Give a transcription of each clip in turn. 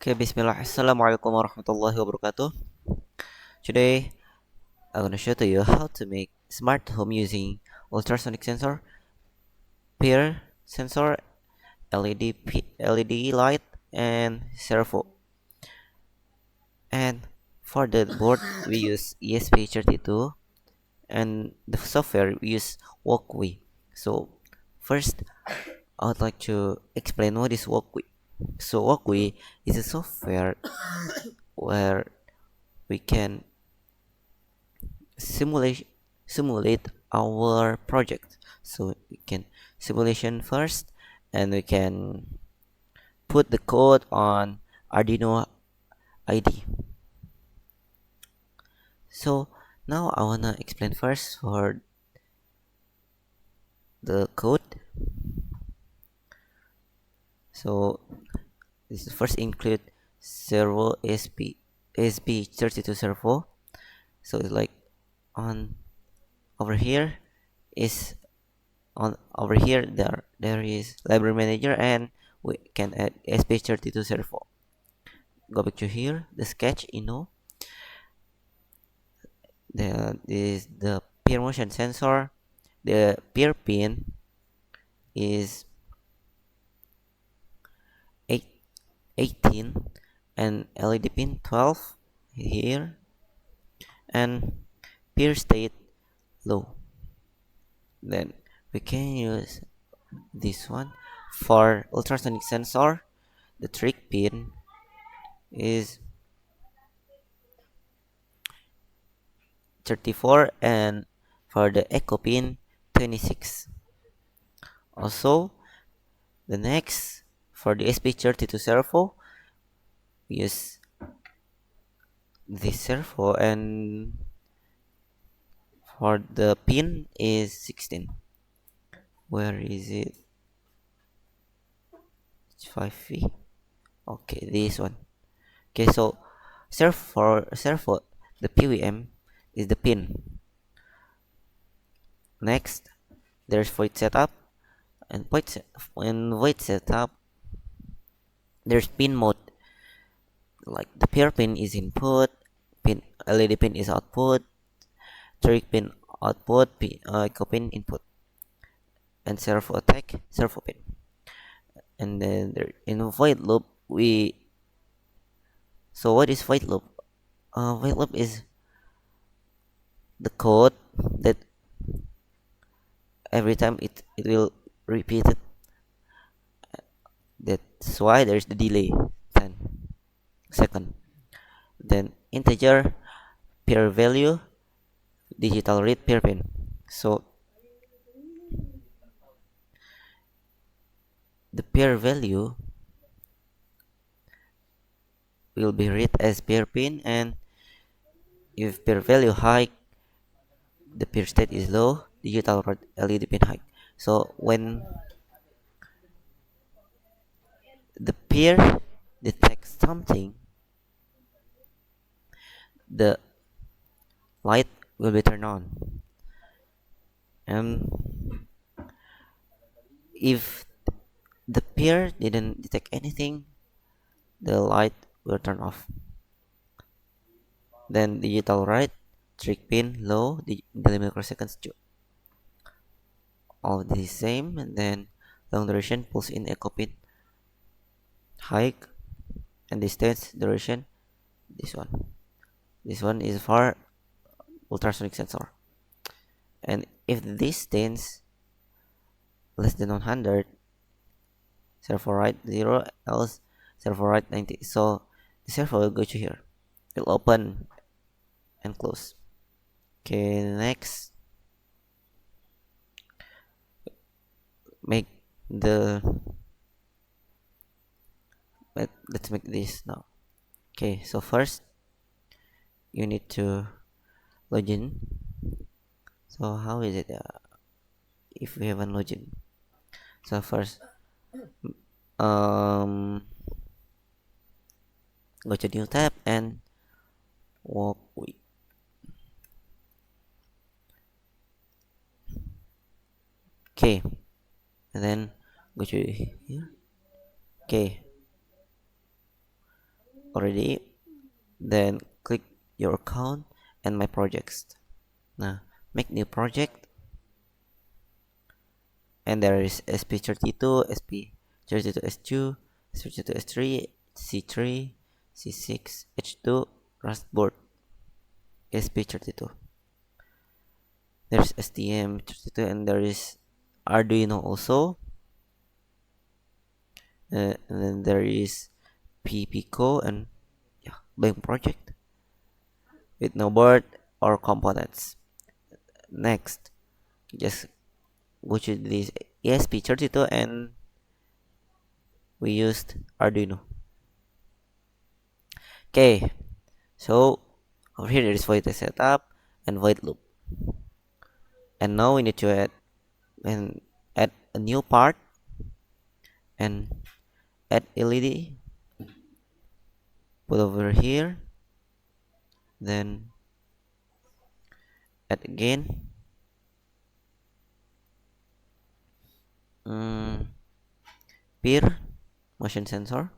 Okay, Bismillah. Assalamualaikum warahmatullahi wabarakatuh. Today, I'm gonna show to you how to make smart home using ultrasonic sensor, peer sensor, LED light, and servo. And for the board, we use ESP32, and the software we use WOKWI. So, first, I would like to explain what is WOKWI. So, WOKWI is a software where we can simulate simulate our project. So we can simulation first, and we can put the code on Arduino ID. So now I wanna explain first for the code. So this is first include servo ASP32 servo. So it's like on over here is on over here there is library manager, and we can add SP32 servo. Go back to here, the sketch, the is the peer motion sensor. The peer pin is 8 18, and LED pin 12 here, and peer state low. Then we can use this one for ultrasonic sensor. The trick pin is 34, and for the echo pin 26. Also, the next for the SP32 servo, we use this servo, and for the pin is 16. Where is it? It's 5V. Okay, this one. Okay, so servo, the PWM is the pin. Next, there's void setup, and void setup, there's pin mode. Like the peer pin is input, pin LED pin is output, trick pin output, echo pin input, and servo attack servo pin. And then there, in void loop, we so what is void loop? Void loop is the code that every time it will repeat it. That's why there's the delay 10 second. Then integer peer value, digital read peer pin. So the peer value will be read as peer pin, and if peer value high, the peer state is low, digital read LED pin high. So when the peer detects something, the light will be turned on, and if the peer didn't detect anything, the light will turn off. Then digital right, trick pin low, the microseconds too. All the same, and then long duration pulls in echo pin high, and distance duration, this one. This one is for ultrasonic sensor. And if the distance less than 100, servo right 0, else servo right 90. So the servo will go to here. It'll open and close. Okay, next, make the let's make this now. Okay, so first you need to log in. So how is it if we haven't logged in? So first, um go to new tab and WOKWI. Okay, and then go to here. Okay, already. Then click your account and my projects. Now make new project, and there is SP32, SP32S2, SP32S3, C3, C6, H2, Rust board, SP32. There's STM32, and there is Arduino also. And then there is PPCO and yeah, Bang project with no board or components. Next, just go to this ESP32 and we used Arduino. Okay, so over here there is void setup and void loop. And now we need to add a new part and add LED. Put over here, then add again. Peer motion sensor,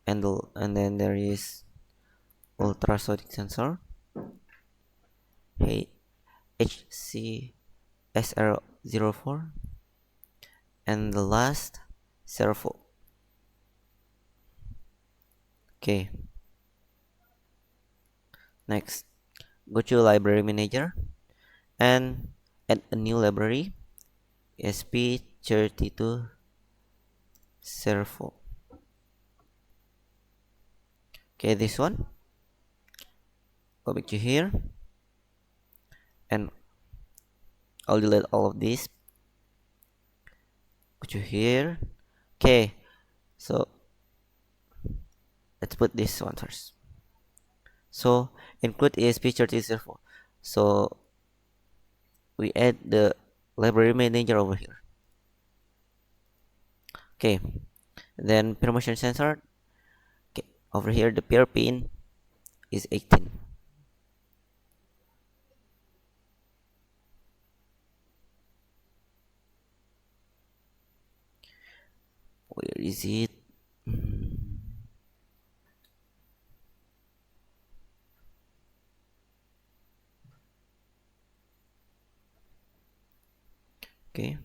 and then there is ultrasonic sensor, hey, HCSR04, and the last servo. Okay, next go to library manager and add a new library, SP32 servo. Okay, this one, go back to here and I'll delete all of this. Go to here. Okay, so let's put this one first. So include ESP32 servo. So we add the library manager over here. Okay, then peer motion sensor. Okay, over here the peer pin is 18. Where is it? Okay,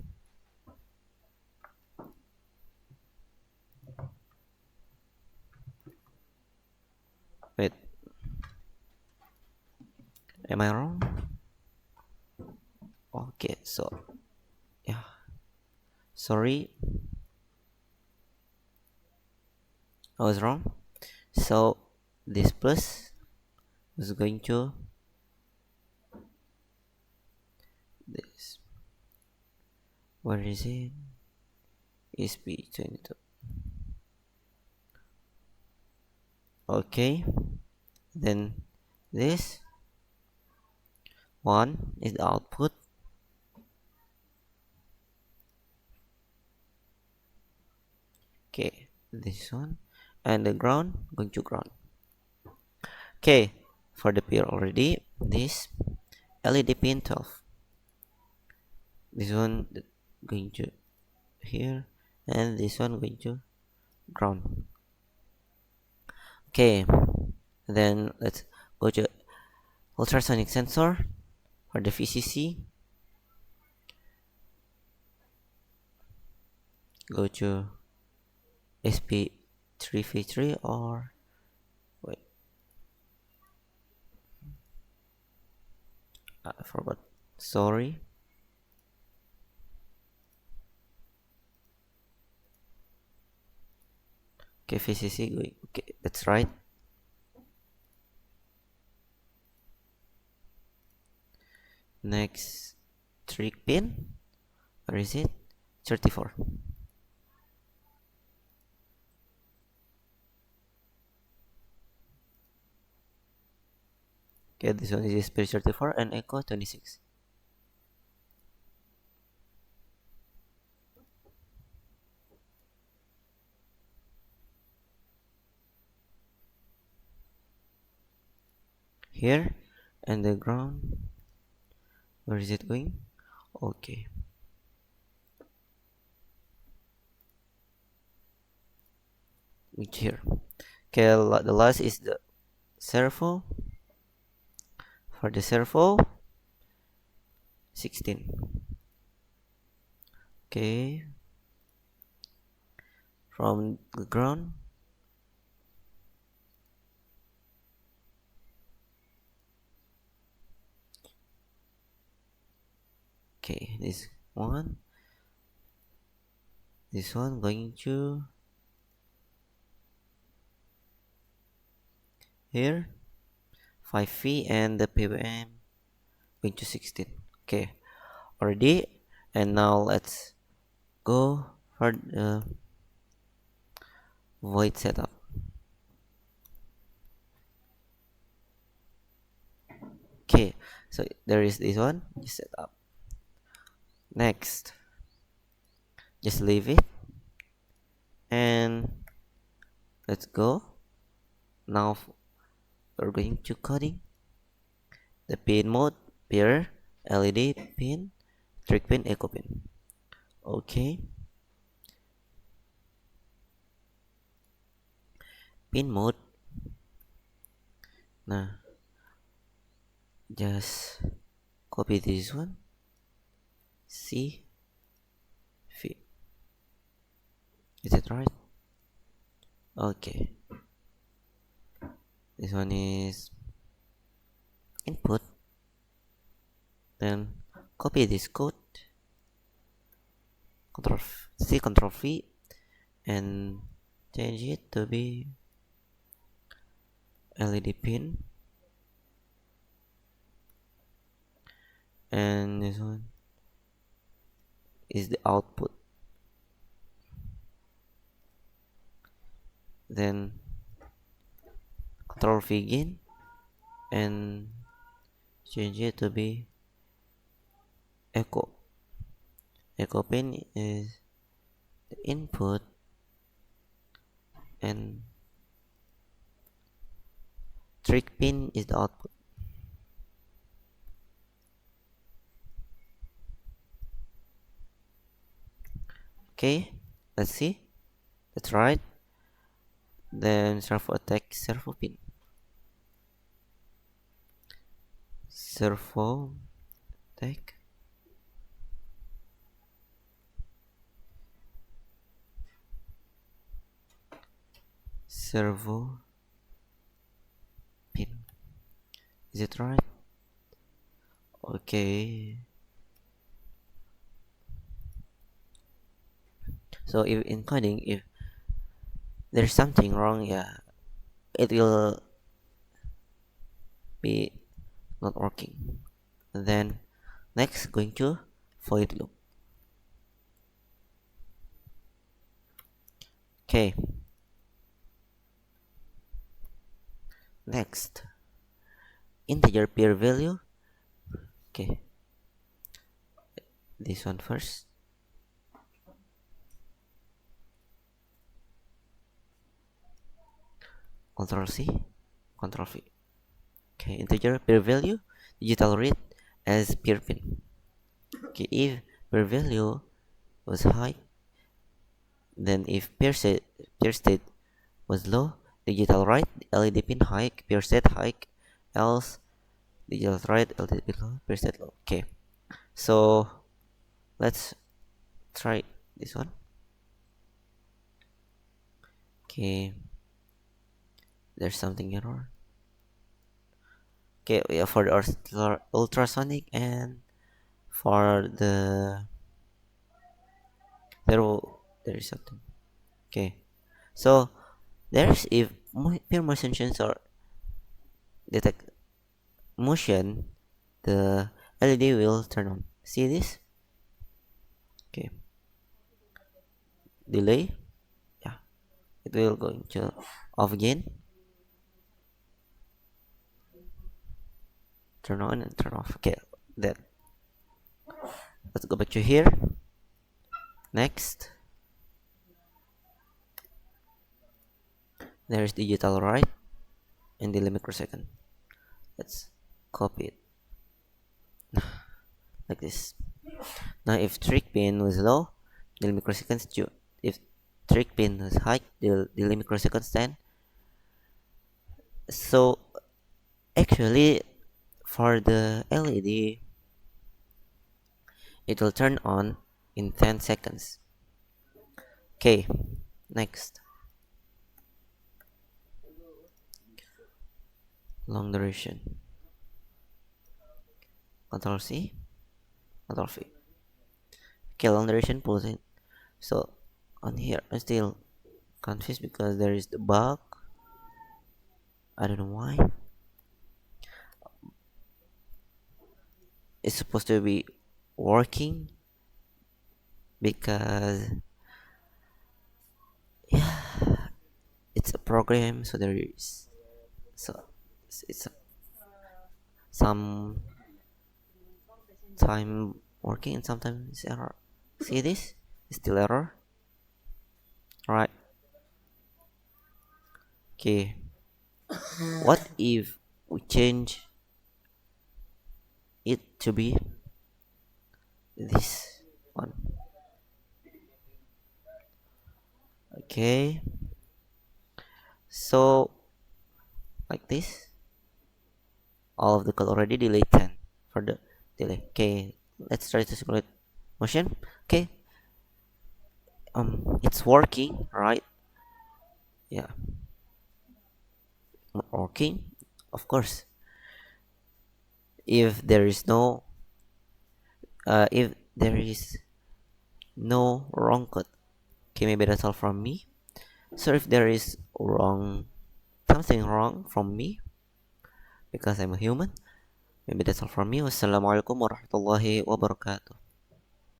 wait, am I wrong? Okay, so yeah, sorry, I was wrong. So this plus is going to this. Where is it? ESP22. Okay, then this one is the output. Okay, this one, and the ground going to ground. Okay, for the peer already, this LED pin 12. This one going to here, and this one going to ground. Okay, then let's go to ultrasonic sensor for the VCC. Go to SP3v3 or wait, I forgot. Sorry. Okay, VCC going. Okay, that's right. Next trick pin. Where is it? 34. Okay, this one is SP 34 and echo 26. Here and the ground. Where is it going? Okay. which here. Okay, the last is the servo. For the servo, 16. Okay, from the ground. Okay, this one going to here 5 feet, and the PWM going to 16. Okay, already. And now let's go for the void setup. Okay, so there is this one, just set up. Next, just leave it, and let's go. Now we're going to coding the pin mode, pair, LED pin, trick pin, echo pin. Okay, pin mode. Nah, just copy this one. C, V. Is it right? Okay, this one is input. Then copy this code, Control C, Control V, and change it to be LED pin, and this one is the output. Then Control V again and change it to be echo. Echo pin is the input, and trick pin is the output. Okay, let's see. That's right. Then servo attack servo pin. Servo attack. Servo pin. Is it right? Okay. So if in coding, if there's something wrong, yeah, it will be not working. And then next, going to void loop. Okay. Next, integer pair value. Okay, this one first. Control C, Control V. Okay, integer pair value, digital read as pair pin. Okay, if pair value was high, then if pair state was low, digital write LED pin high, pair set high, else digital write LED pin low, pair set low. Okay, so let's try this one. Okay, there's something error. Okay, yeah, for the ultrasonic, and for the there is something. Okay, so there's if pure motion sensor detect motion, the LED will turn on. See this? Okay, delay. Yeah, it will go into off again. Turn on and turn off. Okay, that. Let's go back to here. Next, there is digital write and delay microsecond. Let's copy it like this. Now, if trick pin was low, delay microseconds. If trick pin is height, the limit microseconds 10. So actually for the LED, it will turn on in 10 seconds. Okay, next. Long duration. Control C, Control V. Okay, long duration pulls in. So on here, I'm still confused because there is the bug. I don't know why. It's supposed to be working because yeah, it's a program, so there is so it's some time working and sometimes it's error. See this? It's still error. Alright. Okay. What if we change it to be this one? Okay. So like this. All of the code already delay 10 for the delay. Okay. Let's try to simulate motion. Okay. It's working, right? Yeah. Working. Of course. If there is no if there is no wrong code, okay, maybe that's all from me. So if there is wrong something wrong from me because I'm a human, maybe that's all from me. Wassalamualaikum warahmatullahi wabarakatuh.